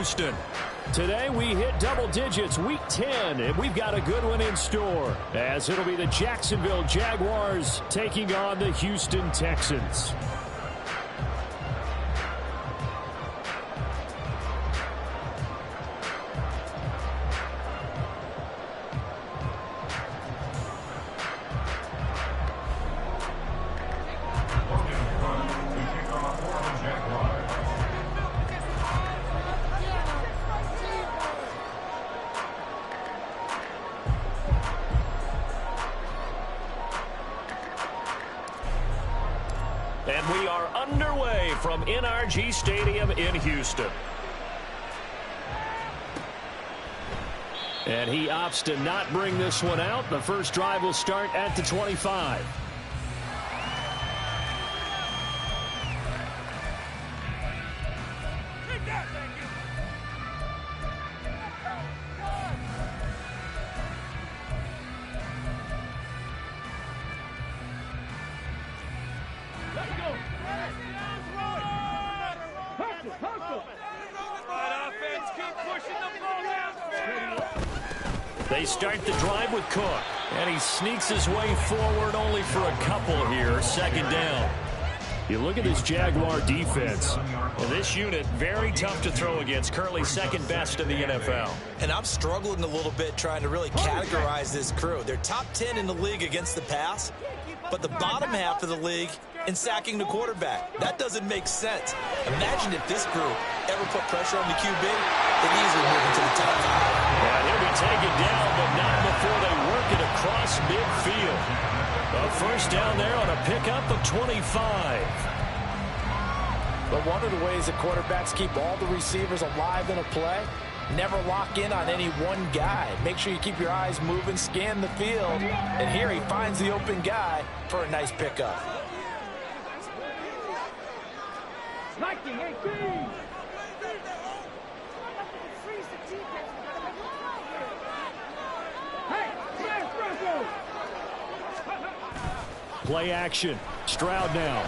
Houston. Today we hit double digits, week 10, and we've got a good one in store, as it'll be the Jacksonville Jaguars taking on the Houston Texans. And we are underway from NRG Stadium in Houston. And he opts to not bring this one out. The first drive will start at the 25. They start the drive with Cook, and he sneaks his way forward only for a couple here. Second down. You look at this Jaguar defense. Well, this unit, very tough to throw against. Currently second best in the NFL. And I'm struggling a little bit trying to really categorize this crew. They're top 10 in the league against the pass, but the bottom half of the league in sacking the quarterback. That doesn't make sense. Imagine if this group ever put pressure on the QB, they'd easily move into the top 5. And he'll be taken down, but not before they work it across midfield. A first down there on a pickup of 25. But one of the ways that quarterbacks keep all the receivers alive in a play, never lock in on any one guy. Make sure you keep your eyes moving, scan the field, and here he finds the open guy for a nice pickup. Play action. Stroud now.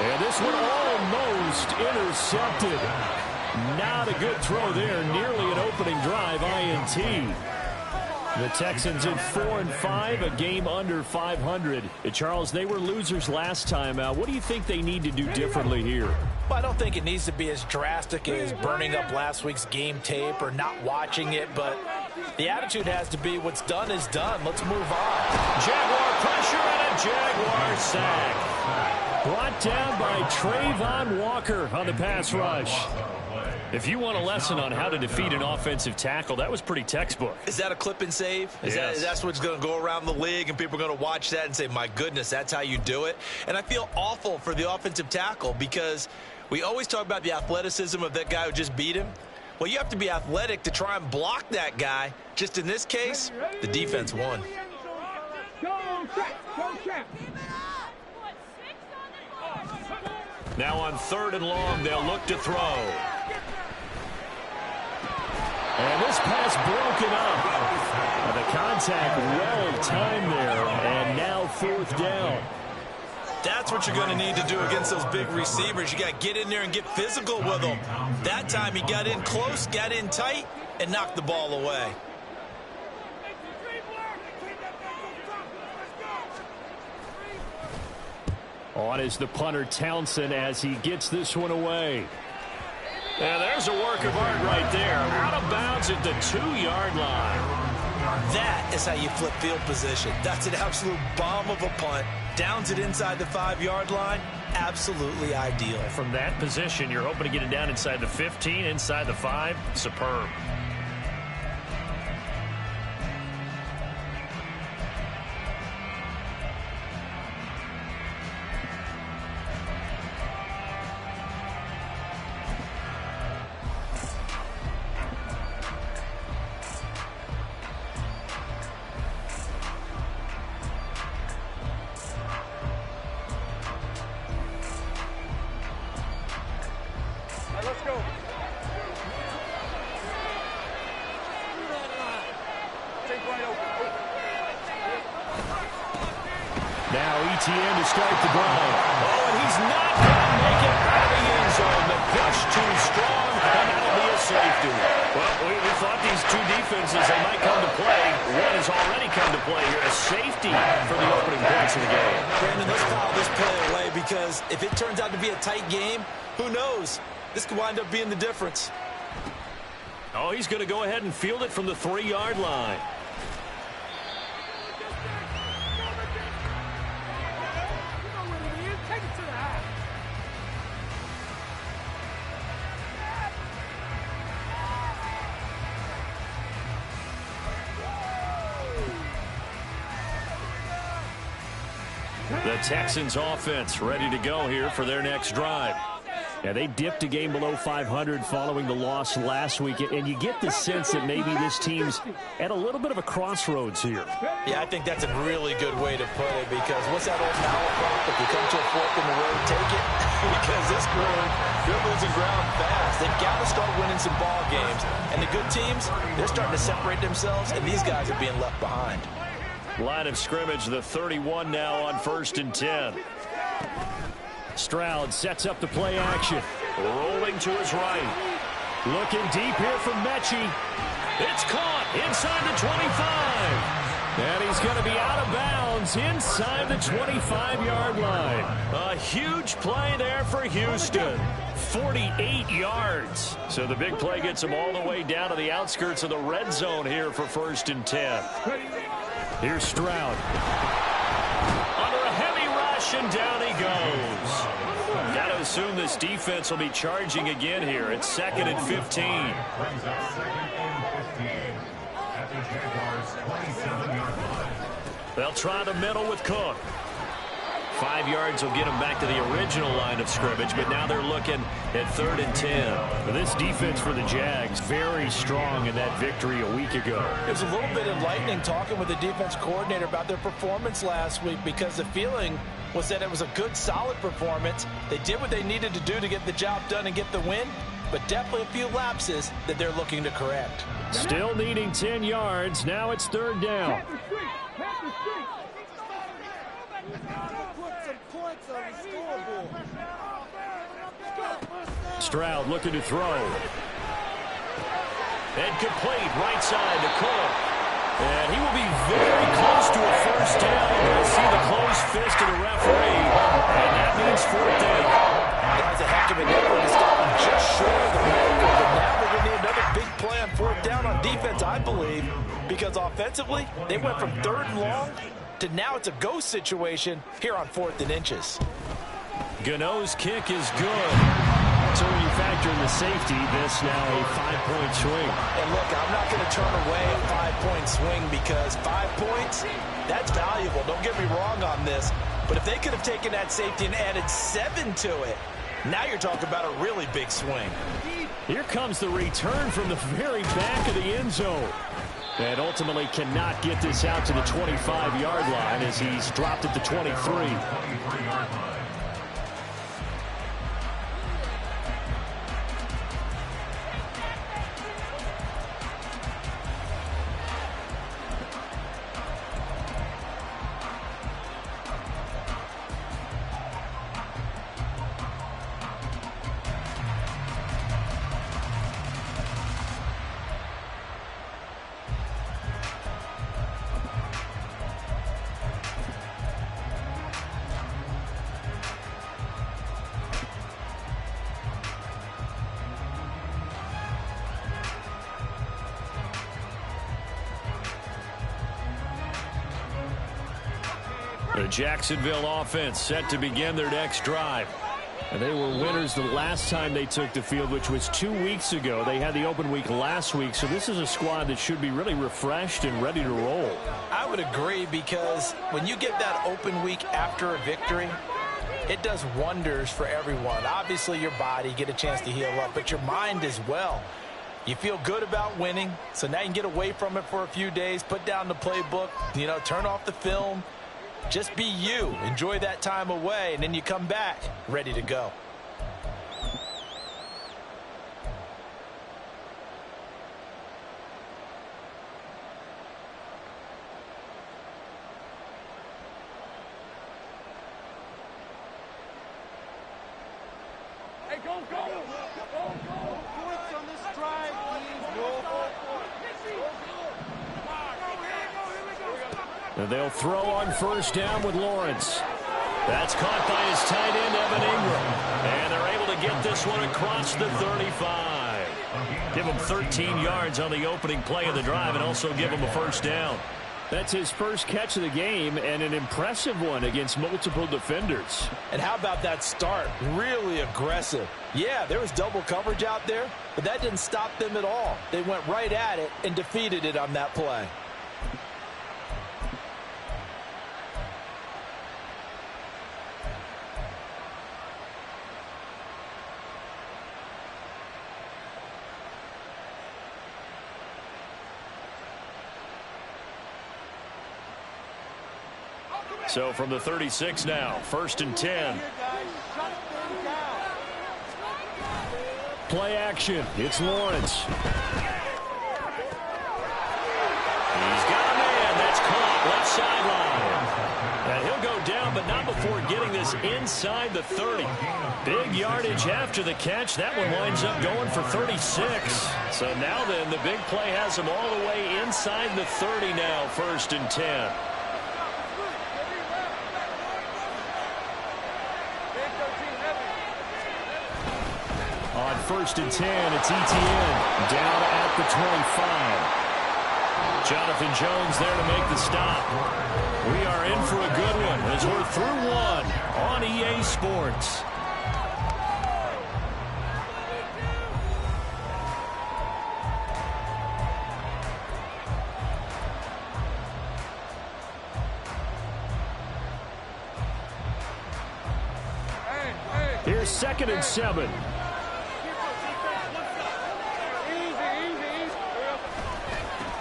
And this one almost intercepted. Not a good throw there. Nearly an opening drive INT. The Texans at 4-5, a game under 500. Charles, they were losers last time out. What do you think they need to do differently here? Well, I don't think it needs to be as drastic as burning up last week's game tape or not watching it, but the attitude has to be what's done is done. Let's move on. Jaguar pressure and a Jaguar sack. Brought down by Trayvon Walker on the pass rush. If you want a lesson on how to defeat an offensive tackle, that was pretty textbook. Is that a clip and save? That's what's going to go around the league, and people are going to watch that and say, my goodness, that's how you do it? And I feel awful for the offensive tackle because we always talk about the athleticism of that guy who just beat him. Well, you have to be athletic to try and block that guy. Just in this case, the defense won. Now on 3rd and long, they'll look to throw. And this pass broken up. The contact well timed there, and now 4th down. That's what you're going to need to do against those big receivers. You got to get in there and get physical with them. That time he got in close, got in tight, and knocked the ball away. On is the punter Townsend as he gets this one away. And there's a work of art right there. Out of bounds at the 2-yard line. That is how you flip field position. That's an absolute bomb of a punt. Downs it inside the 5-yard line. Absolutely ideal. From that position, you're hoping to get it down inside the 15, inside the 5. Superb. Now ETN to start the drive. Oh, and he's not going to make it out of the end zone. The push too strong, and that'll be a safety. Well, we thought these two defenses, they might come to play. One has already come to play here. A safety for the opening points of the game. Brandon, let's file this play away because if it turns out to be a tight game, who knows? This could wind up being the difference. Oh, he's going to go ahead and field it from the 3-yard line. The Texans offense ready to go here for their next drive. Yeah, they dipped a game below 500 following the loss last week, and you get the sense that maybe this team's at a little bit of a crossroads here. Yeah, I think that's a really good way to put it because what's that old malaprop? If you come to a fork in the road, take it. Because this group, they're losing ground fast. They've got to start winning some ball games. And the good teams, they're starting to separate themselves, and these guys are being left behind. Line of scrimmage, the 31 now on 1st and 10. Stroud sets up the play action. Rolling to his right. Looking deep here from Mechie. It's caught inside the 25. And he's going to be out of bounds inside the 25-yard line. A huge play there for Houston. 48 yards. So the big play gets him all the way down to the outskirts of the red zone here for 1st and 10. Here's Stroud. Under a heavy rush, and down he goes. Got to assume this defense will be charging again here. It's 2nd and 15. They'll try the middle with Cook. 5 yards will get them back to the original line of scrimmage, but now they're looking at 3rd and 10. This defense for the Jags, very strong in that victory a week ago. It was a little bit enlightening talking with the defense coordinator about their performance last week because the feeling was that it was a good, solid performance. They did what they needed to do to get the job done and get the win, but definitely a few lapses that they're looking to correct. Still needing 10 yards. Now it's 3rd down. Stroud looking to throw. And complete right side to Cook. And he will be very close to a 1st down. You'll see the closed fist of the referee. And that means 4th down. That was a heck of an effort to stop him just short of the marker. But now they're going to need another big play on 4th down on defense, I believe. Because offensively, they went from 3rd and long to now it's a go situation here on 4th and inches. Gano's kick is good. So when you factor in the safety, this now a 5-point swing. And look, I'm not going to turn away a 5-point swing because 5 points, that's valuable. Don't get me wrong on this. But if they could have taken that safety and added 7 to it, now you're talking about a really big swing. Here comes the return from the very back of the end zone. And ultimately cannot get this out to the 25-yard line as he's dropped at the 23. The Jacksonville offense set to begin their next drive. And they were winners the last time they took the field, which was 2 weeks ago. They had the open week last week, so this is a squad that should be really refreshed and ready to roll. I would agree because when you get that open week after a victory, it does wonders for everyone. Obviously, your body, get a chance to heal up, but your mind as well. You feel good about winning, so now you can get away from it for a few days, put down the playbook, turn off the film. Just be you. Enjoy that time away, and then you come back ready to go. Hey, go, go! And they'll throw on first down with Lawrence. That's caught by his tight end, Evan Ingram. And they're able to get this one across the 35. Give him 13 yards on the opening play of the drive and also give him a first down. That's his first catch of the game and an impressive one against multiple defenders. And how about that start? Really aggressive. Yeah, there was double coverage out there, but that didn't stop them at all. They went right at it and defeated it on that play. So from the 36 now, 1st and 10. Play action. It's Lawrence. He's got a man. That's caught. Left sideline. And he'll go down, but not before getting this inside the 30. Big yardage after the catch. That one winds up going for 36. So now then, the big play has him all the way inside the 30 now, 1st and 10. On 1st and 10, it's Etienne down at the 25. Jonathan Jones there to make the stop. We are in for a good one as we're through one on EA Sports. Here's 2nd and 7.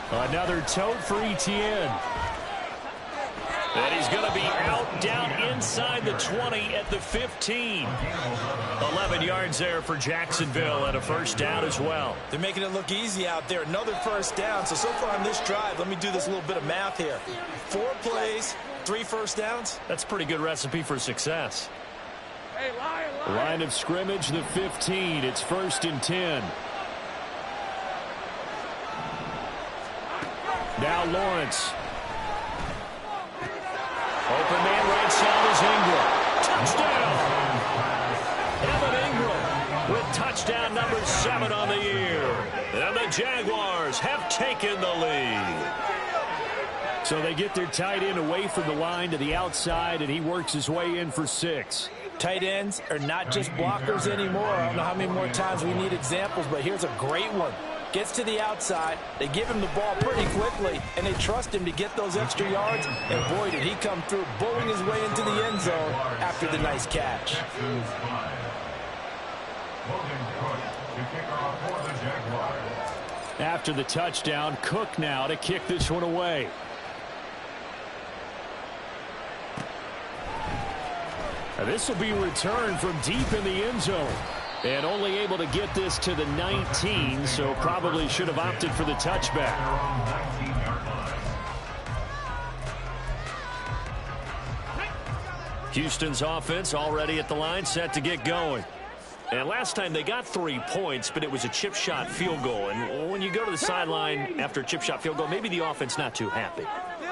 Another tote for Etienne. And he's going to be out down inside the 20 at the 15. 11 yards there for Jacksonville and a first down as well. They're making it look easy out there. Another first down. So far on this drive, let me do this little bit of math here. 4 plays, 3 first downs. That's a pretty good recipe for success. Line of scrimmage, the 15. It's 1st and 10. Now Lawrence. Open man right side is Ingram. Touchdown! Evan Ingram with touchdown number 7 on the year. And the Jaguars have taken the lead. So they get their tight end away from the line to the outside, and he works his way in for 6. Tight ends are not just blockers anymore. I don't know how many more times we need examples, but here's a great one. Gets to the outside, they give him the ball pretty quickly, and they trust him to get those extra yards, and boy, did he come through, bowling his way into the end zone after the nice catch. After the touchdown, Cook now to kick this one away. This will be returned from deep in the end zone. And only able to get this to the 19, so probably should have opted for the touchback. Houston's offense already at the line, set to get going. And last time they got 3 points, but it was a chip shot field goal. And when you go to the sideline after a chip shot field goal, maybe the offense not too happy.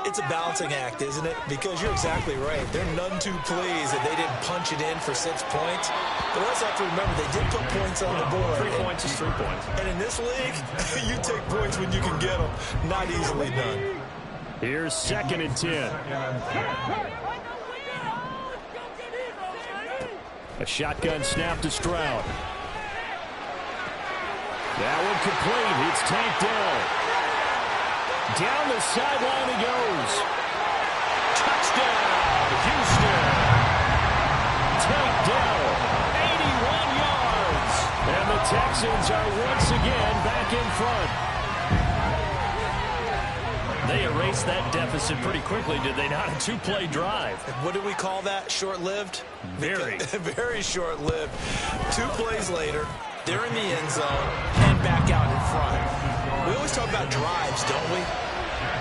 It's a balancing act, isn't it? Because you're exactly right. They're none too pleased that they didn't punch it in for 6 points. But we also have to remember they did put points on the board. 3 points is 3 points. And in this league, you take points when you can get them. Not easily done. Here's 2nd and 10. A shotgun snap to Stroud. That one complete. It's Tank Dell. Down the sideline he goes. Touchdown, Houston. Tank Dell, 81 yards. And the Texans are once again back in front. They erased that deficit pretty quickly, did they not? A 2-play drive. What do we call that? Short-lived? Very. Very short-lived. 2 plays later, they're in the end zone and back out in front. We always talk about drives, don't we?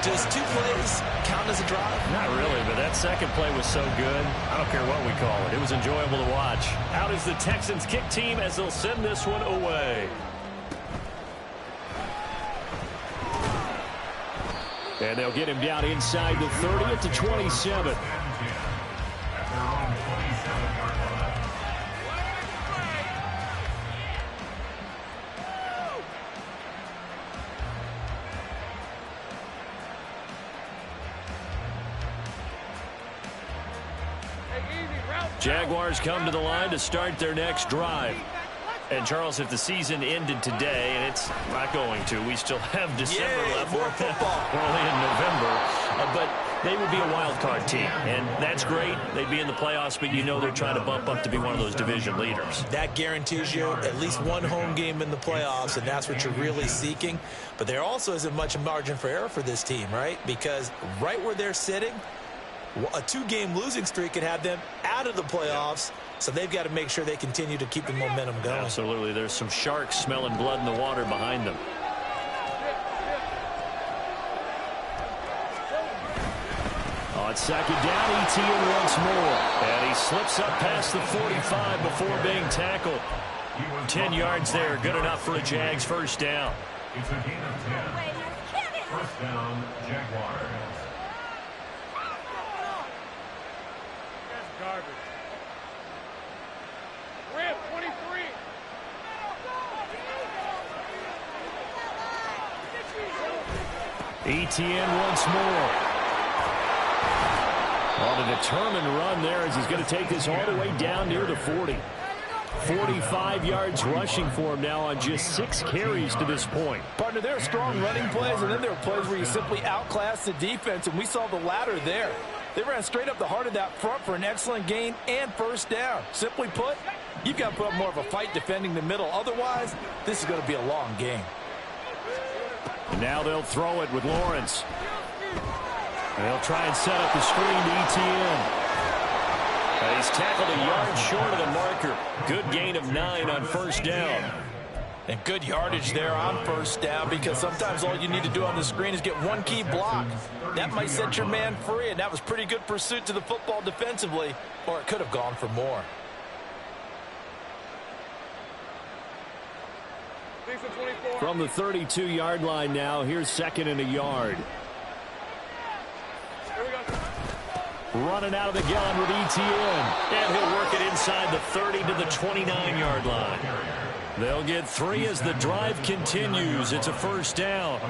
Does 2 plays count as a drive? Not really, but that second play was so good. I don't care what we call it. It was enjoyable to watch. Out is the Texans kick team as they'll send this one away. And they'll get him down inside the 30 at the 27. Jaguars come to the line to start their next drive. And, Charles, if the season ended today, and it's not going to, we still have December left. More football. We're only in November. But they would be a wild card team, and that's great. They'd be in the playoffs, but you know they're trying to bump up to be one of those division leaders. That guarantees you at least one home game in the playoffs, and that's what you're really seeking. But there also isn't much margin for error for this team, right? Because right where they're sitting, a 2-game losing streak could have them out of the playoffs, so they've got to make sure they continue to keep the momentum going. Absolutely. There's some sharks smelling blood in the water behind them. On second down, ETN once more. And he slips up past the 45 before being tackled. 10 yards there, good enough for a Jags first down. It's a gain of 10. First down, Jaguars. Garbage. Rip, 23. ETN once more. On a determined run there as he's going to take this all the way down near the 40. 45 yards rushing for him now on just 6 carries to this point. Partner, there are strong running plays, and then there are plays where you simply outclass the defense, and we saw the latter there. They ran straight up the heart of that front for an excellent gain and first down. Simply put, you've got to put up more of a fight defending the middle. Otherwise, this is going to be a long game. And now they'll throw it with Lawrence. And they'll try and set up the screen to ETN. He's tackled a yard short of the marker. Good gain of 9 on first down. And good yardage there on first down, because sometimes all you need to do on the screen is get one key block. That might set your man free, and that was pretty good pursuit to the football defensively, or it could have gone for more. From the 32-yard line now, here's second and a yard. Running out of the gun with ETN. And he'll work it inside the 30 to the 29-yard line. They'll get 3 as the drive continues. It's a first down.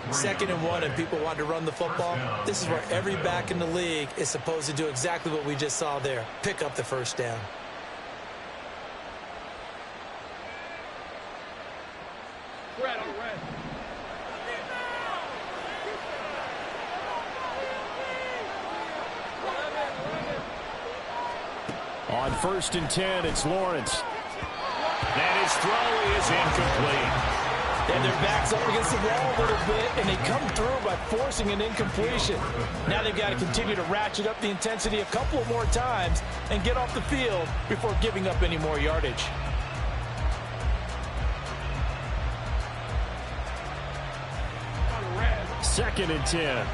2nd and 1, and people want to run the football. This is where every back in the league is supposed to do exactly what we just saw there. Pick up the first down. On 1st and 10, it's Lawrence. And his throw is incomplete. And their back's up against the wall a little bit, and they come through by forcing an incompletion. Now they've got to continue to ratchet up the intensity a couple of more times and get off the field before giving up any more yardage. Second and 10.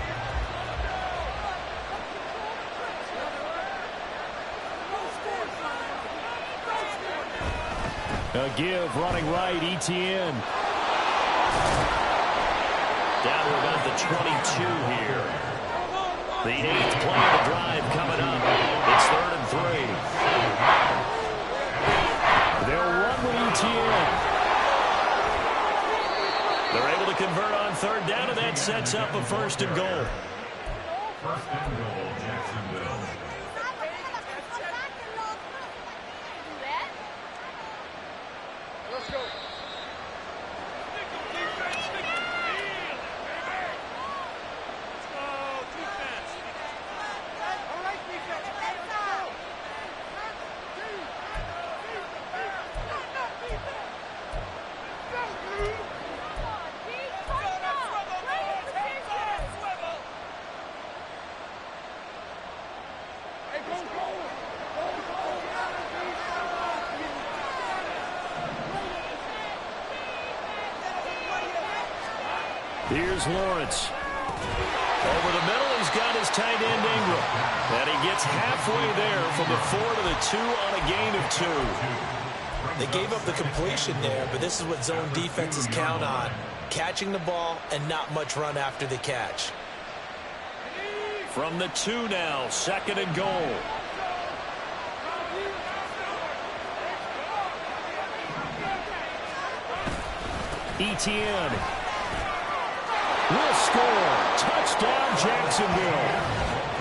A give running right, ETN. Down to about the 22 here. The 8th play of the drive coming up. It's 3rd and 3. They'll run with ETN. They're able to convert on 3rd down, and that sets up a 1st and goal. 1st and goal, Jacksonville. Let's go. Here's Lawrence. Over the middle, he's got his tight end Ingram. And he gets halfway there from the 4 to the 2 on a gain of 2. They gave up the completion there, but this is what zone defenses count on. Catching the ball and not much run after the catch. From the 2 now, 2nd and goal. Etienne will score. Touchdown, Jacksonville.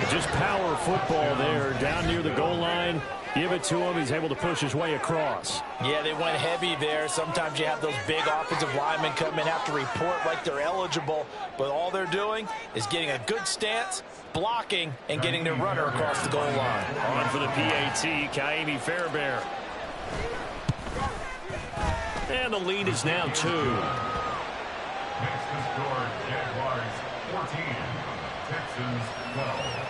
Just power football there down near the goal line. Give it to him. He's able to push his way across. Yeah, they went heavy there. Sometimes you have those big offensive linemen come in, have to report like they're eligible, but all they're doing is getting a good stance, blocking, and getting their runner across the goal line. On for the PAT, Kaimi Fairbairn. And the lead is now 2. Next to score, Jaguars 14, Texans 12.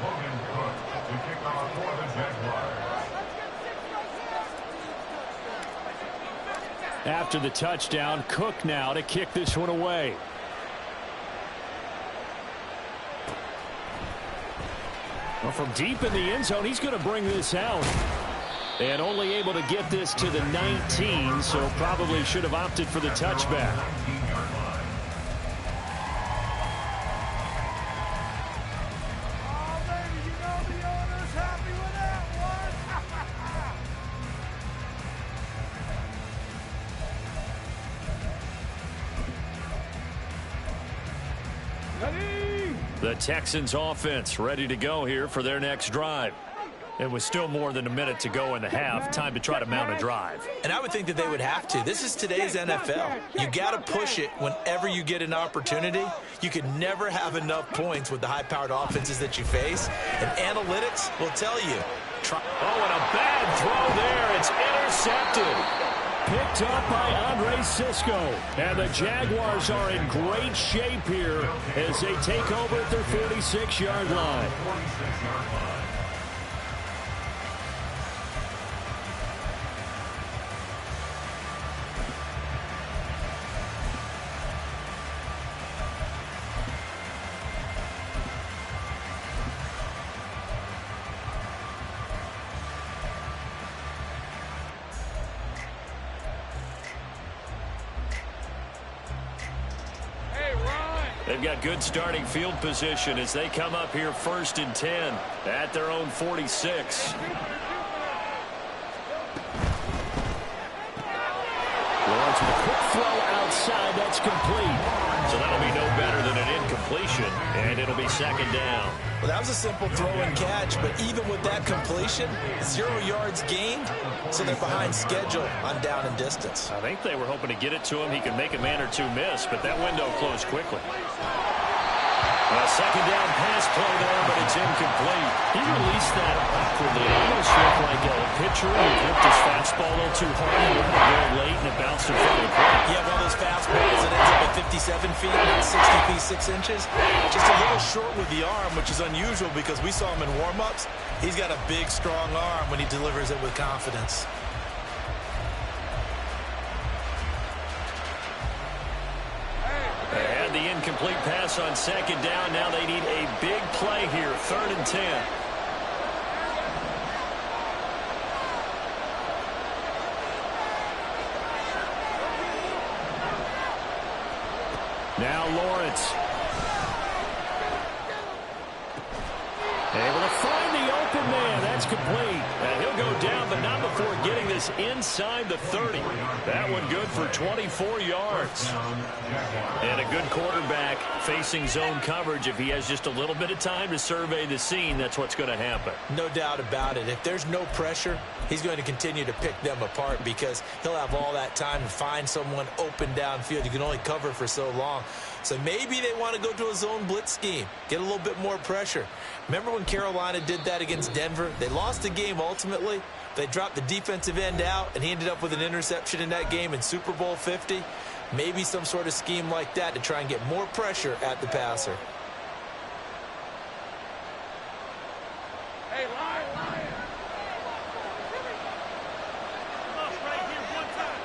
Logan Cook to kick off for the Jaguars. After the touchdown, Cook now to kick this one away. Well, from deep in the end zone, he's going to bring this out. And only able to get this to the 19, so probably should have opted for the touchback. The Texans offense ready to go here for their next drive. It was still more than a minute to go in the half. Time to try to mount a drive. And I would think that they would have to. This is today's NFL. You got to push it whenever you get an opportunity. You can never have enough points with the high-powered offenses that you face. And analytics will tell you. Oh, and a bad throw there. It's intercepted. Picked up by Andre Sisco. And the Jaguars are in great shape here as they take over at their 46-yard line. They've got good starting field position as they come up here 1st and 10 at their own 46. Lawrence with a quick throw outside. That's complete. So that'll be no better than an incompletion, and it'll be 2nd down. Well, that was a simple throw and catch, but even with that completion, 0 yards gained, so they're behind schedule on down and distance. I think they were hoping to get it to him. He could make a man or two miss, but that window closed quickly. A 2nd down pass play there, but it's incomplete. He released that awkwardly. It almost looked like a pitcher who ripped his fastball a little too hard and let it go late, and it bounced in front of the plate. Yeah, one of those fastballs that ends up at 57 feet, not 60 feet 6 inches. Just a little short with the arm, which is unusual because we saw him in warm-ups. He's got a big, strong arm when he delivers it with confidence. They had the incomplete pass on 2nd down. Now they need a big play here, 3rd and 10. Now Lawrence. Able to find the open man. That's complete. And he'll go down, but not before getting this inside the 30. That one good for 24 yards. And a good quarterback facing zone coverage. If he has just a little bit of time to survey the scene, that's what's going to happen. No doubt about it. If there's no pressure, he's going to continue to pick them apart because he'll have all that time to find someone open downfield. You can only cover for so long. So maybe they want to go to a zone blitz scheme, get a little bit more pressure. Remember when Carolina did that against Denver? They lost the game ultimately. They dropped the defensive end out, and he ended up with an interception in that game in Super Bowl 50. Maybe some sort of scheme like that to try and get more pressure at the passer. Hey, Lion. Look, right here, one time.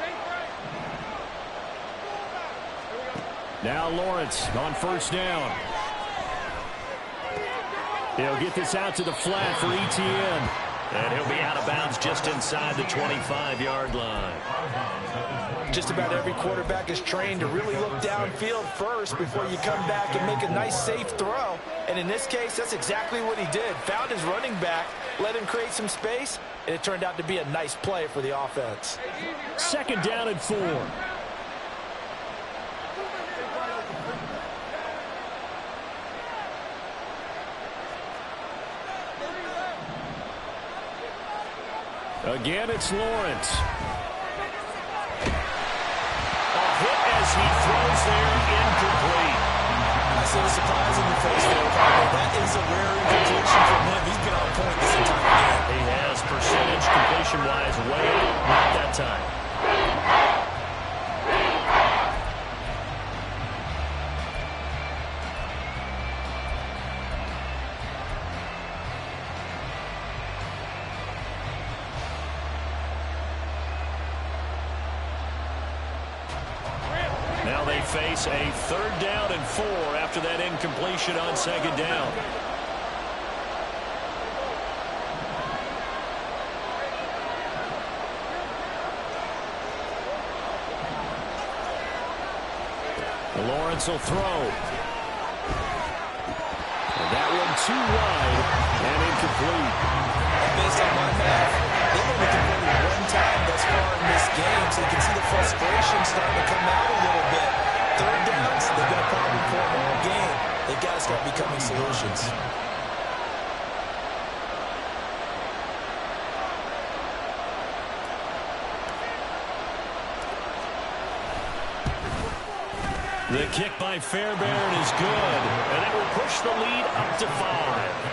Take right. Now Lawrence on 1st down. He'll get this out to the flat for Etienne. And he'll be out of bounds just inside the 25-yard line. Just about every quarterback is trained to really look downfield first before you come back and make a nice, safe throw. And in this case, that's exactly what he did. Found his running back, let him create some space, and it turned out to be a nice play for the offense. 2nd down and 4. Again, it's Lawrence. A hit as he throws there, incomplete. I see the surprise in your face there, Carter. That is a rare incompletion from him. He's been on point this entire game. He has percentage completion-wise way up, not that time. Now they face a 3rd down and 4 after that incompletion on 2nd down. Lawrence will throw. And that one too wide and incomplete. Based on my math, they've only converted 1 time thus far in this game, so you can see the frustration starting to come out a little bit. 3rd downs, they've got a problem for them all game. They've got to start becoming solutions. The kick by Fairbairn is good, and it will push the lead up to 5.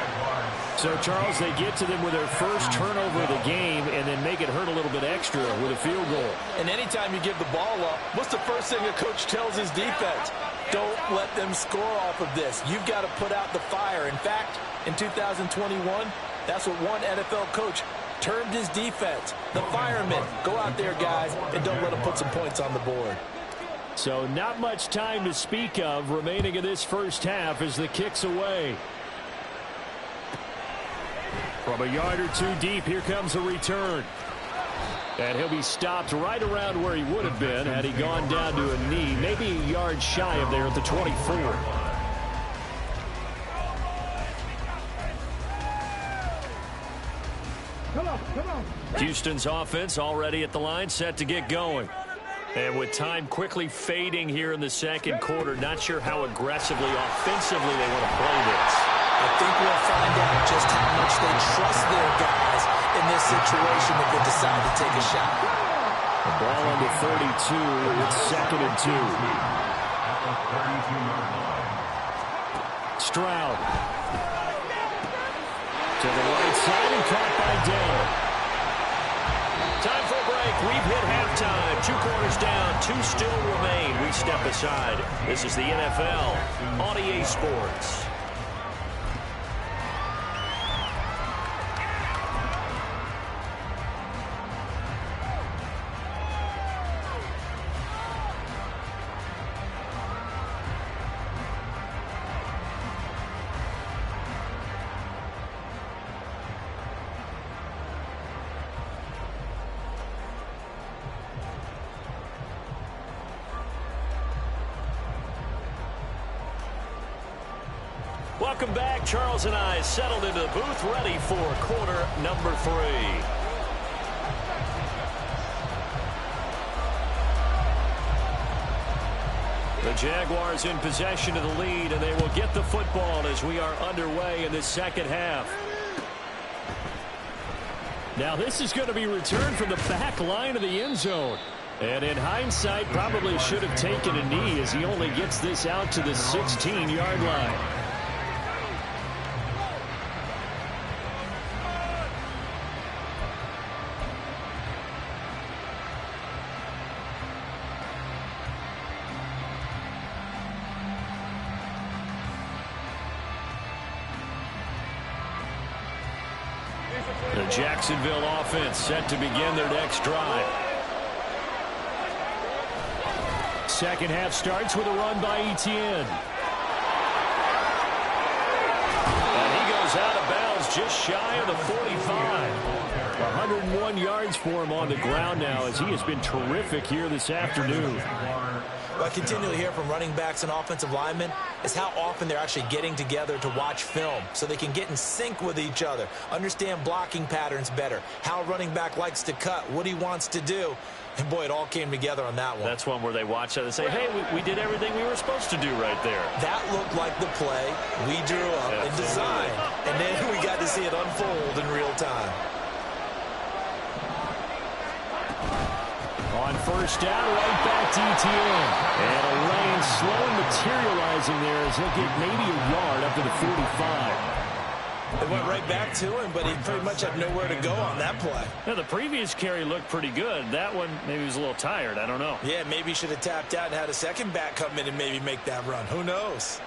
So, Charles, they get to them with their first turnover of the game and then make it hurt a little bit extra with a field goal. And anytime you give the ball up, what's the first thing a coach tells his defense? Don't let them score off of this. You've got to put out the fire. In fact, in 2021, that's what one NFL coach termed his defense. The firemen. Go out there, guys, and don't let them put some points on the board. So not much time to speak of remaining in this first half as the kick's away. From a yard or 2 deep, here comes a return. And he'll be stopped right around where he would have been had he gone down to a knee, maybe a yard shy of there at the 24. Houston's offense already at the line, set to get going. And with time quickly fading here in the 2nd quarter, not sure how aggressively, offensively they want to play this. I think we'll find out just how much they trust their guys in this situation if they decide to take a shot. The ball on the 32. It's 2nd and 2. Stroud. To the right side and caught by Dell. Time for a break. We've hit halftime. 2 quarters down. 2 still remain. We step aside. This is the NFL on EA Sports. Welcome back. Charles and I settled into the booth, ready for quarter number 3. The Jaguars in possession of the lead, and they will get the football as we are underway in the 2nd half. Now this is going to be returned from the back line of the end zone. And in hindsight, probably should have taken a knee as he only gets this out to the 16-yard line. The Jacksonville offense set to begin their next drive. 2nd half starts with a run by Etienne. And he goes out of bounds just shy of the 45. 101 yards for him on the ground now as he has been terrific here this afternoon. What I continually hear from running backs and offensive linemen is how often they're actually getting together to watch film so they can get in sync with each other, understand blocking patterns better, how a running back likes to cut, what he wants to do. And, boy, it all came together on that one. That's one where they watch that and say, hey, we did everything we were supposed to do right there. That looked like the play we drew up and designed. And then we got to see it unfold in real time. On first down, right back to Etienne. And a lane slowly materializing there as he'll get maybe a yard up to the 45. It went right back to him, but he pretty much had nowhere to go on that play. Now, the previous carry looked pretty good. That one, maybe he was a little tired. I don't know. Yeah, maybe he should have tapped out and had a second back come in and maybe make that run. Who knows?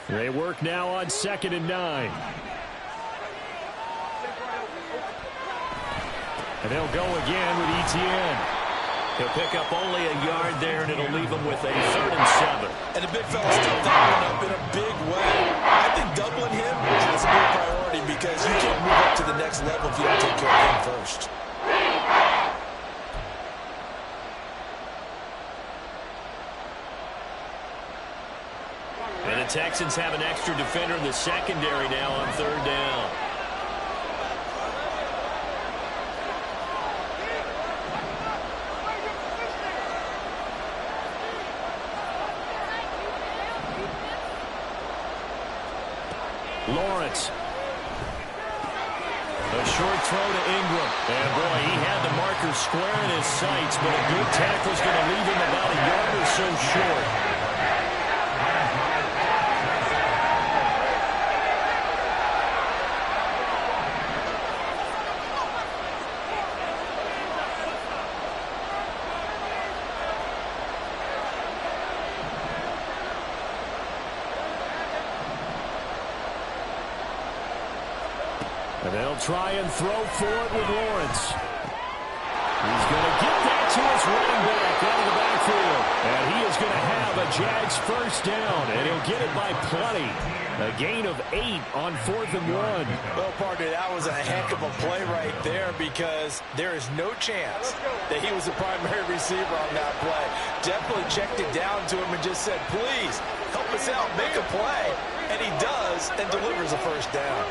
They work now on 2nd and 9. And they'll go again with Etienne. He'll pick up only a yard there, and it'll leave him with a 3rd and 7. And the big fella stepped that one up in a big way. I think doubling him has to be a priority because you can't move up to the next level if you don't take care of him first. And the Texans have an extra defender in the secondary now on 3rd down. Lawrence. A short throw to Ingram. And, boy, he had the marker square in his sights, but a good tackle is going to leave him about a yard or so short. And they'll try and throw for it with Lawrence. He's going to get that to his running back out of the backfield. And he is going to have a Jags first down, and he'll get it by plenty. A gain of 8 on 4th and 1. Well, partner, that was a heck of a play right there because there is no chance that he was the primary receiver on that play. Definitely checked it down to him and just said, please, help us out, make a play. And he does and delivers a first down.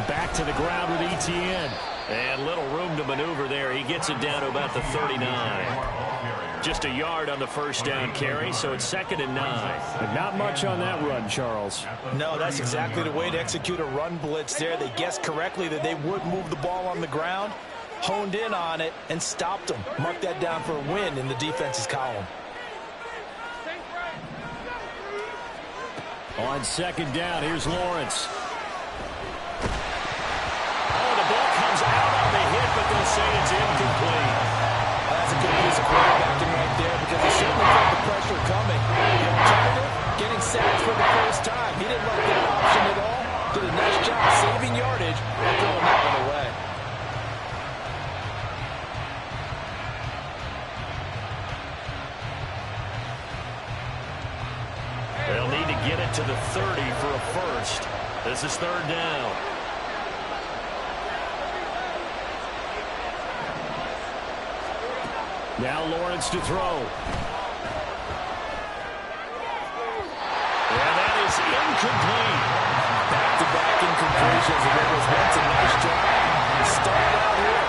Back to the ground with Etienne. And little room to maneuver there. He gets it down to about the 39. Just a yard on the first down carry, so it's 2nd and 9. But not much on that run, Charles. No, that's exactly the way to execute a run blitz there. They guessed correctly that they would move the ball on the ground, honed in on it, and stopped them. Mark that down for a win in the defense's column. On 2nd down, here's Lawrence. Out on the hit, but they'll say it's incomplete. That's a good piece of quarterbacking right there because he certainly felt the pressure coming. The alternative, getting sacked for the first time. He didn't like that option at all. Did a nice job saving yardage and throwing that one away. They'll need to get it to the 30 for a first. This is 3rd down. Now Lawrence to throw. And that is incomplete. Back-to-back incompletions, and it was once a nice job. Started out here.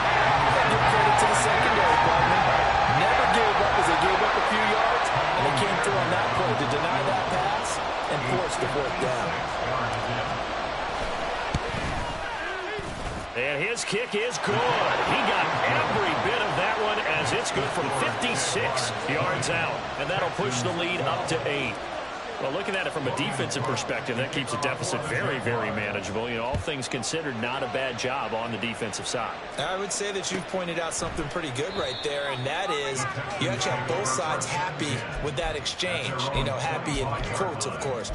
Give credit to the secondary department. Never gave up as they gave up a few yards, and they came through on that play to deny that pass and force the 4th down. And his kick is good. He got every bit of that one as it's good from 56 yards out. And that'll push the lead up to 8. Well, looking at it from a defensive perspective, that keeps the deficit very, very manageable. You know, all things considered, not a bad job on the defensive side. I would say that you've pointed out something pretty good right there, and that is you actually have both sides happy with that exchange. You know, happy in quotes, of course.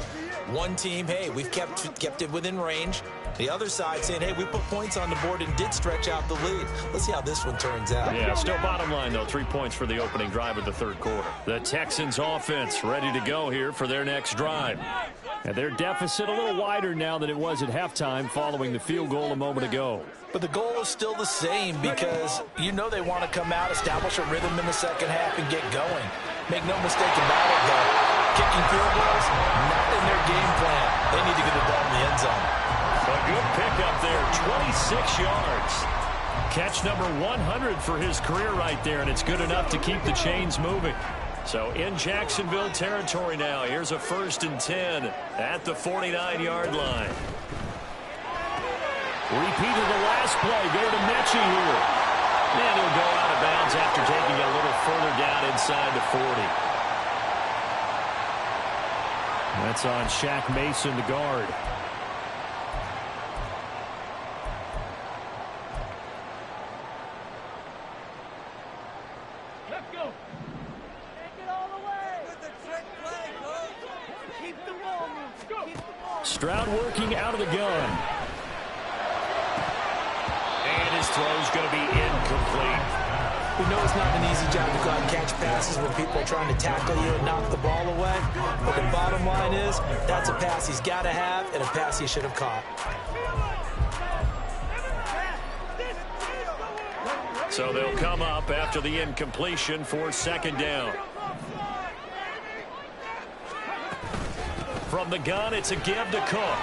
One team, hey, we've kept it within range. The other side saying, hey, we put points on the board and did stretch out the lead. Let's see how this one turns out. Yeah, still bottom line, though. 3 points for the opening drive of the third quarter. The Texans offense ready to go here for their next drive. And their deficit a little wider now than it was at halftime following the field goal a moment ago. But the goal is still the same because you know they want to come out, establish a rhythm in the second half, and get going. Make no mistake about it, though. Kicking field goals, not in their game plan. They need to get the ball in the end zone. A good pickup there, 26 yards. Catch number 100 for his career right there, and it's good enough to keep the chains moving. So in Jacksonville territory now, here's a 1st and 10 at the 49-yard line. Repeat of the last play. Go to Mechie here. And he'll go out of bounds after taking a little further down inside the 40. That's on Shaq Mason, the guard. Let's go. Take it all the way. With the trick play, coach. Keep the ball moving. Go. Keep the ball. Stroud working out of the gun. And his throw's going to be incomplete. We know it's not an easy job to go out and catch passes when people are trying to tackle you and knock the ball away. But the bottom line is that's a pass he's got to have and a pass he should have caught. So they'll come up after the incompletion for 2nd down. From the gun, it's a give to Cook.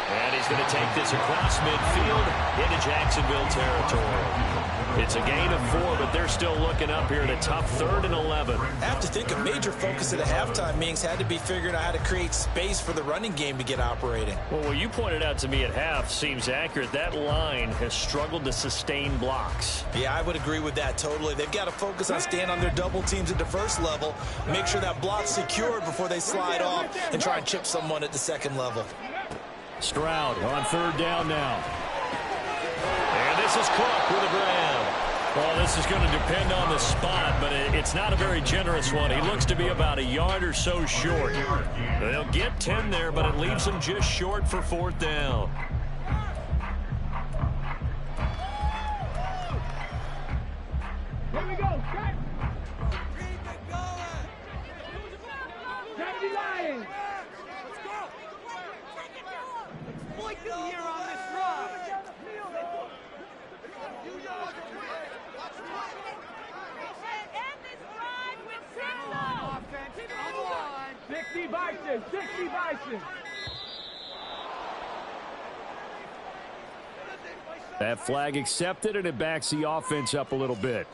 And he's going to take this across midfield into Jacksonville territory. It's a gain of 4, but they're still looking up here at a tough 3rd and 11. I have to think a major focus of the halftime meetings had to be figuring out how to create space for the running game to get operating. Well, what you pointed out to me at half seems accurate. That line has struggled to sustain blocks. Yeah, I would agree with that totally. They've got to focus on staying on their double teams at the first level, make sure that block's secured before they slide off and try and chip someone at the second level. Stroud on 3rd down now. And this is Cook with a grab. Well, this is going to depend on the spot, but it's not a very generous one. He looks to be about a yard or so short. They'll get 10 there, but it leaves them just short for 4th down. Here we go. Cut. Keep it going. 70 Lions. Let's go. Exploit them here on this run. End this drive with 6 Come on. 60 Bison. 60 Bison. That flag accepted, and it backs the offense up a little bit.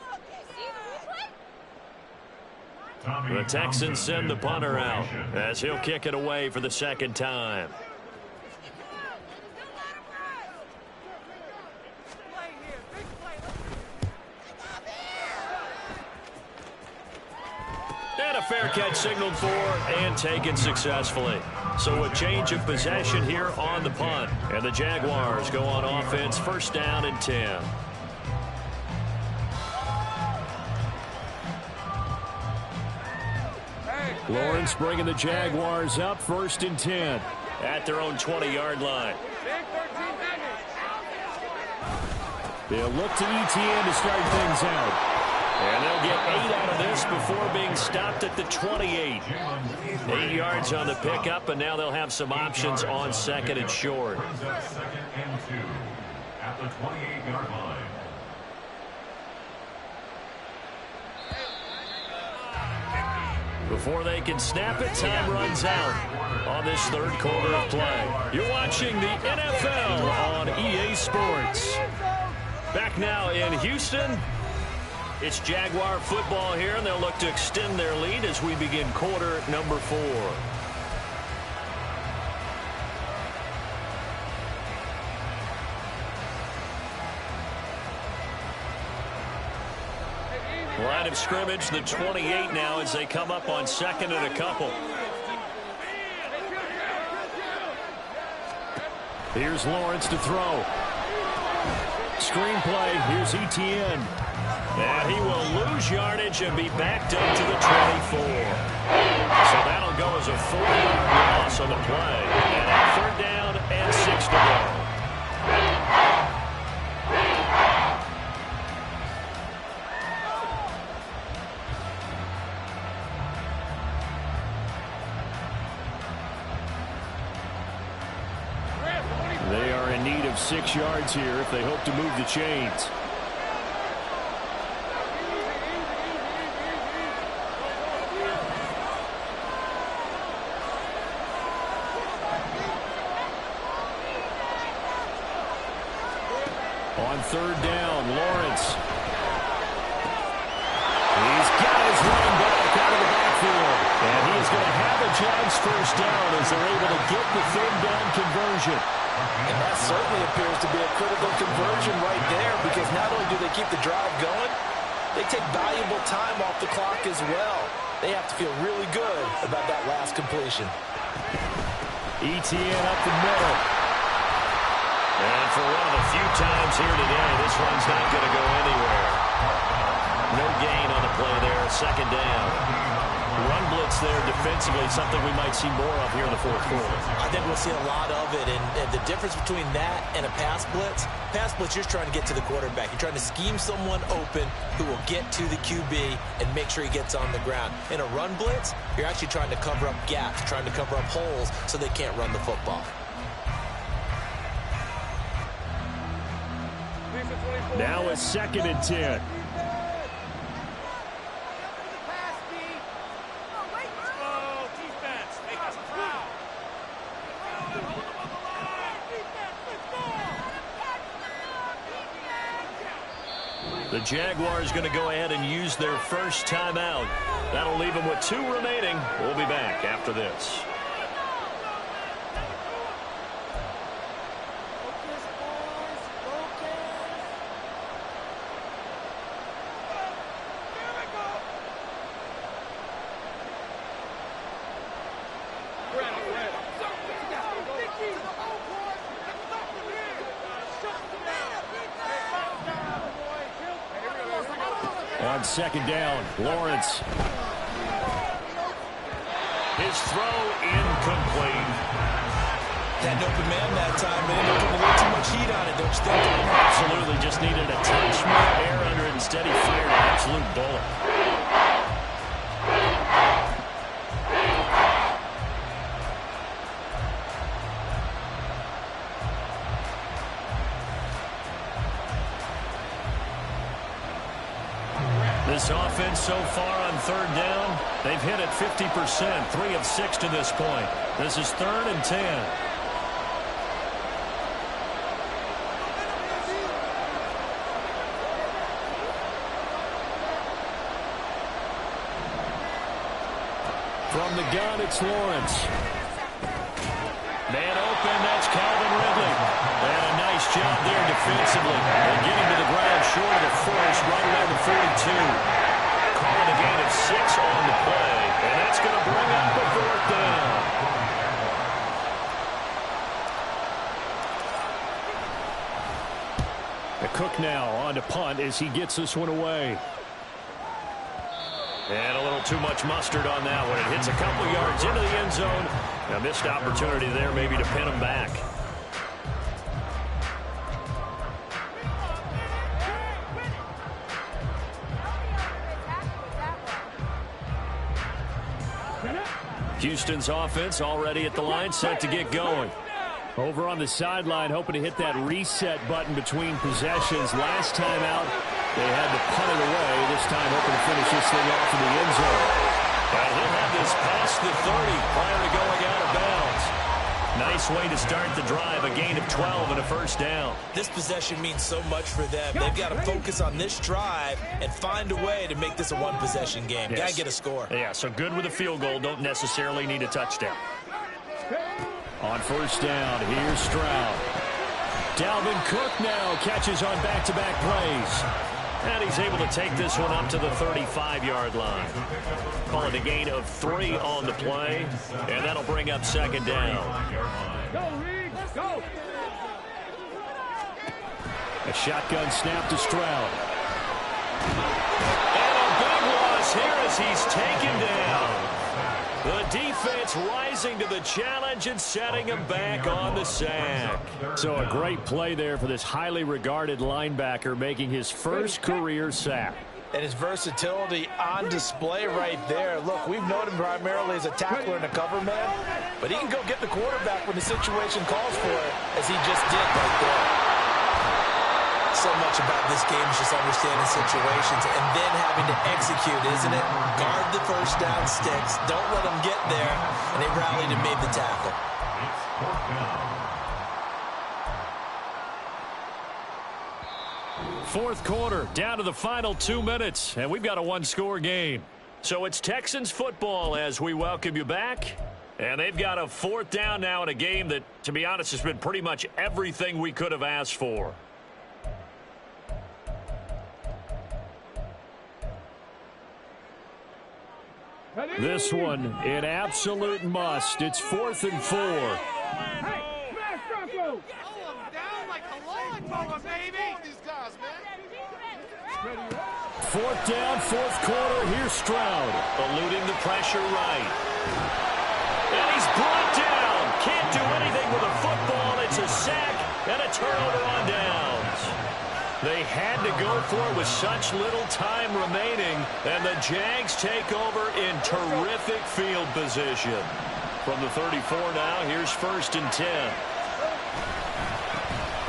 The Texans send the punter out as he'll kick it away for the 2nd time. And a fair catch signaled for and taken successfully. So a change of possession here on the punt. And the Jaguars go on offense, 1st down and 10. Lawrence bringing the Jaguars up, 1st and 10 at their own 20-yard line. They'll look to ETN to start things out. And they'll get 8 out of this before being stopped at the 28. 8 yards on the pickup, and now they'll have some options on 2nd and short. 2nd and 2 at the 28-yard line. Before they can snap it, time runs out on this 3rd quarter of play. You're watching the NFL on EA Sports. Back now in Houston. It's Jaguar football here, and they'll look to extend their lead as we begin quarter number 4. Line of scrimmage, the 28 now as they come up on 2nd and a couple. Here's Lawrence to throw. Screenplay, here's ETN. And he will lose yardage and be backed up to the 24. So that'll go as a 4-yard loss loss on the play. And a 3rd down and 6 to go. They are in need of 6 yards here if they hope to move the chains. On 3rd down, Lawrence. He's got his running back out of the backfield. And he is going to have a Jags 1st down as they're able to get the 3rd down conversion. And that certainly appears to be a critical conversion right there, because not only do they keep the drive going, they take valuable time off the clock as well. They have to feel really good about that last completion. ETN up the middle. And for one of the few times here today, this one's not going to go anywhere. No gain on the play there, 2nd down. Run blitz there defensively, something we might see more of here in the 4th quarter. I think we'll see a lot of it, and the difference between that and a pass blitz, you're trying to get to the quarterback. You're trying to scheme someone open who will get to the QB and make sure he gets on the ground. In a run blitz, you're actually trying to cover up gaps, trying to cover up holes so they can't run the football. Now a 2nd and 10. The Jaguars going to go ahead and use their 1st timeout. That'll leave them with 2 remaining. We'll be back after this. On 2nd down, Lawrence. His throw incomplete. Had an open man that time, but ended up putting a little too much heat on it, don't you think? Absolutely, just needed a touch more air under it. Instead, he fired an absolute bullet. This offense so far on 3rd down, they've hit it 50%, 3 of 6 to this point. This is 3rd and 10. From the gun, it's Lawrence. Man open, that's Calvin Ridley. And a nice job there defensively. And getting to the ground short of the force right around the 42. Calling a gain of 6 on the play. And that's going to bring up a 4th down. The Cook now on to punt as he gets this one away. And a little too much mustard on that one. It hits a couple yards into the end zone. A missed opportunity there maybe to pin him back. Houston's offense already at the line, set to get going. Over on the sideline, hoping to hit that reset button between possessions. Last time out, they had to punt it away. This time, hoping to finish this thing off in the end zone. And he'll have this past the 30 prior to going out of bounds. Nice way to start the drive, a gain of 12 and a 1st down. This possession means so much for them. They've got to focus on this drive and find a way to make this a 1-possession game. Yes. Got to get a score. Yeah, so good with a field goal. Don't necessarily need a touchdown. On 1st down, here's Stroud. Dalvin Cook now catches on back-to-back plays. And he's able to take this one up to the 35-yard line. Call it a gain of 3 on the play. And that'll bring up 2nd down. Go, Reed, go! A shotgun snap to Stroud. And a big loss here as he's taken down. The defense It's rising to the challenge and setting him back on the sack. So a great play there for this highly regarded linebacker making his first career sack. And his versatility on display right there. Look, we've known him primarily as a tackler and a cover man, but he can go get the quarterback when the situation calls for it, as he just did right there. So much about this game is just understanding situations and then having to execute, isn't it? Guard the first down sticks. Don't let them get there. And they rallied and made the tackle. It's fourth down. Fourth quarter, down to the final 2 minutes, and we've got a one-score game. So it's Texans football as we welcome you back. And they've got a fourth down now in a game that, to be honest, has been pretty much everything we could have asked for. This one, an absolute must. It's 4th and 4. Hey, smash Bronco! Down like a lawnmower, baby! These guys, man. Fourth down, fourth quarter. Here's Stroud, eluding the pressure right. And he's brought down. Can't do anything with a football. It's a sack and a turnover on downs. They had to go for it with such little time remaining, and the Jags take over in terrific field position. From the 34 now, here's 1st and 10.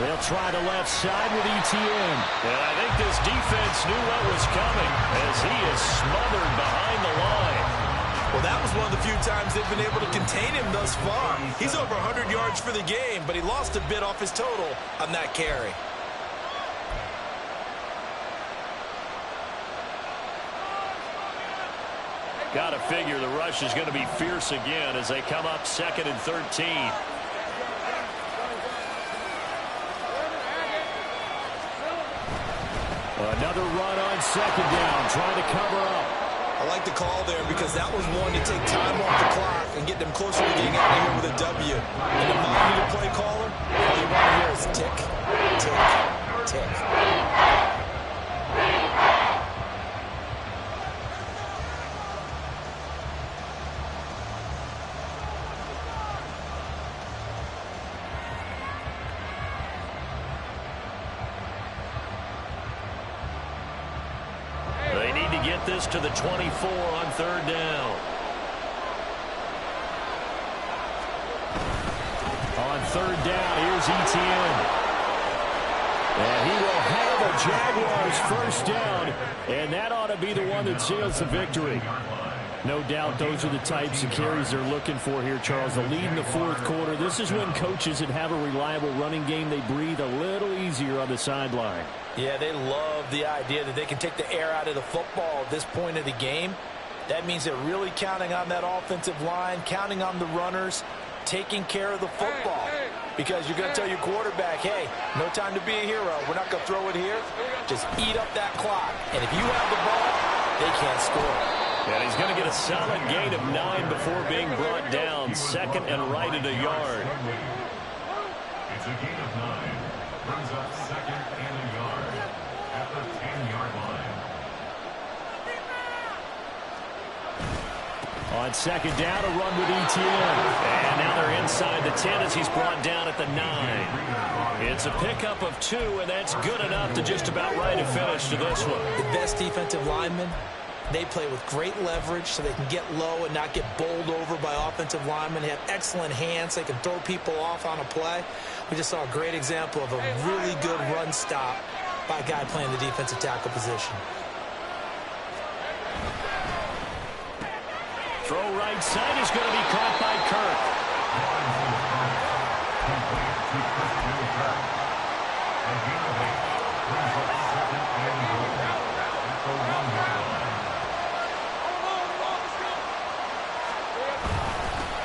They'll try the left side with Etienne. And I think this defense knew what was coming as he is smothered behind the line. Well, that was one of the few times they've been able to contain him thus far. He's over 100 yards for the game, but he lost a bit off his total on that carry. Got to figure the rush is going to be fierce again as they come up 2nd and 13. Another run on 2nd down, trying to cover up. I like the call there because that was one to take time off the clock and get them closer to getting out of here with a W. And if not need a play caller, all you want to hear is tick, tick, tick. This to the 24 on 3rd down. On 3rd down, here's Etienne. And he will have a Jaguars 1st down, and that ought to be the one that seals the victory. No doubt those are the types of carries they're looking for here, Charles. The lead in the 4th quarter. This is when coaches that have a reliable running game, they breathe a little easier on the sideline. Yeah, they love the idea that they can take the air out of the football at this point of the game. That means they're really counting on that offensive line, counting on the runners, taking care of the football. Because you're going to tell your quarterback, hey, no time to be a hero. We're not going to throw it here. Just eat up that clock. And if you have the ball, they can't score. And he's going to get a solid gain of 9 before being brought down. 2nd and right at a yard. It's a gain of 9. Brings up 2nd and a yard at the 10-yard line. On 2nd down, a run with Etienne. And now they're inside the 10 as he's brought down at the 9. It's a pickup of 2, and that's good enough to just about right a finish to this one. The best defensive linemen, they play with great leverage so they can get low and not get bowled over by offensive linemen. They have excellent hands. They can throw people off on a play. We just saw a great example of a really good run stop by a guy playing the defensive tackle position. Throw right side is going to be caught by Kirk.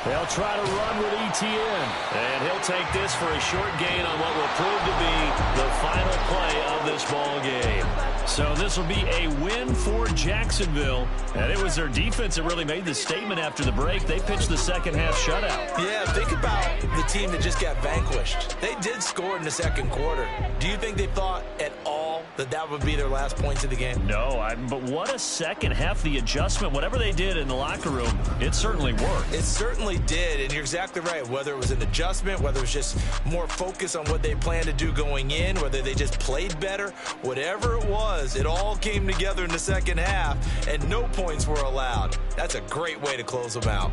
They'll try to run with Etienne. And he'll take this for a short gain on what will prove to be the final play of this ball game. So this will be a win for Jacksonville. And it was their defense that really made the statement after the break. They pitched the second half shutout. Yeah, think about the team that just got vanquished. They did score in the 2nd quarter. Do you think they thought at all that would be their last points of the game? No, but what a second half. The adjustment, whatever they did in the locker room, it certainly worked. It certainly did, and you're exactly right. Whether it was an adjustment, whether it was just more focus on what they planned to do going in, whether they just played better, whatever it was, it all came together in the second half, and no points were allowed. That's a great way to close them out.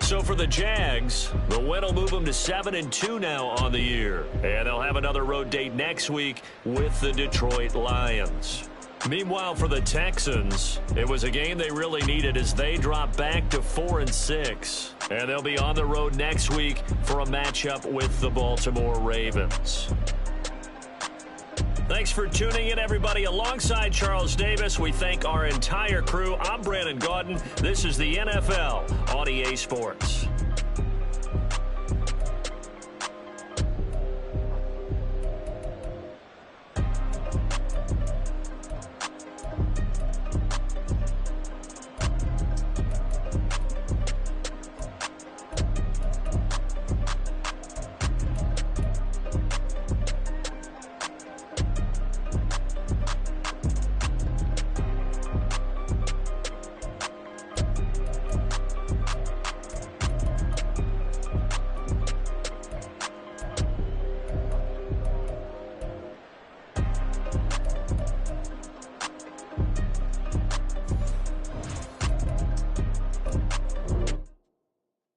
So for the Jags, the win will move them to 7-2 now on the year. And they'll have another road date next week with the Detroit Lions. Meanwhile, for the Texans, it was a game they really needed as they drop back to 4-6. And they'll be on the road next week for a matchup with the Baltimore Ravens. Thanks for tuning in, everybody. Alongside Charles Davis, we thank our entire crew. I'm Brandon Gaudin. This is the NFL on EA Sports.